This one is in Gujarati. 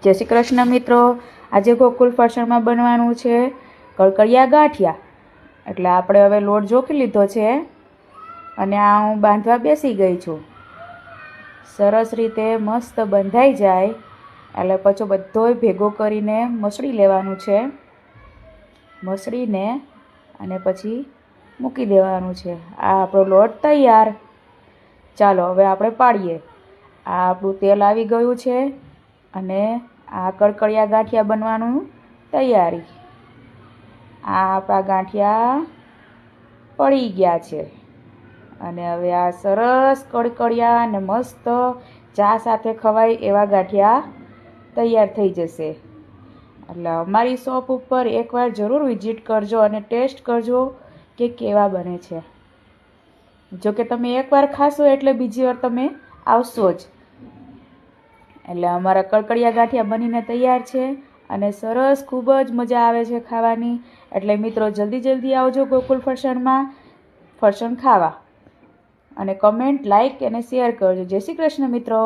જય શ્રી કૃષ્ણ મિત્રો, આજે ગોકુલ ફરસાણમાં બનવાનું છે કડકડિયા ગાંઠિયા। એટલે આપણે હવે લોટ જોખી લીધો છે અને આ હું બાંધવા બેસી ગઈ છું। સરસ રીતે મસ્ત બંધાઈ જાય એટલે પછી બધોય ભેગો કરીને મસળી લેવાનું છે। મસળીને અને પછી મૂકી દેવાનું છે। આ આપણો લોટ તૈયાર। ચાલો હવે આપણે પાડીએ। આ આપણું તેલ આવી ગયું છે અને આ કડકડિયા ગાંઠિયા બનવાનું તૈયારી। આ આપણા ગાંઠિયા પડી ગયા છે અને હવે આ સરસ કડકડિયા અને મસ્ત ચા સાથે ખવાય એવા ગાંઠિયા તૈયાર થઈ જશે। એટલે અમારી શોપ ઉપર એકવાર જરૂર વિઝિટ કરજો અને ટેસ્ટ કરજો કે કેવા બને છે। જો કે તમે એકવાર ખાશો એટલે બીજી વાર તમે આવશો જ। એટલે અમારા કડકડિયા ગાંઠિયા બનીને તૈયાર છે અને સરસ ખૂબ જ મજા આવે છે ખાવાની। એટલે મિત્રો જલ્દી આવજો ગોકુલ ફરસાણમાં ફરસાણ ખાવા અને કમેન્ટ, લાઈક અને શેર કરજો। જય શ્રી કૃષ્ણ મિત્રો।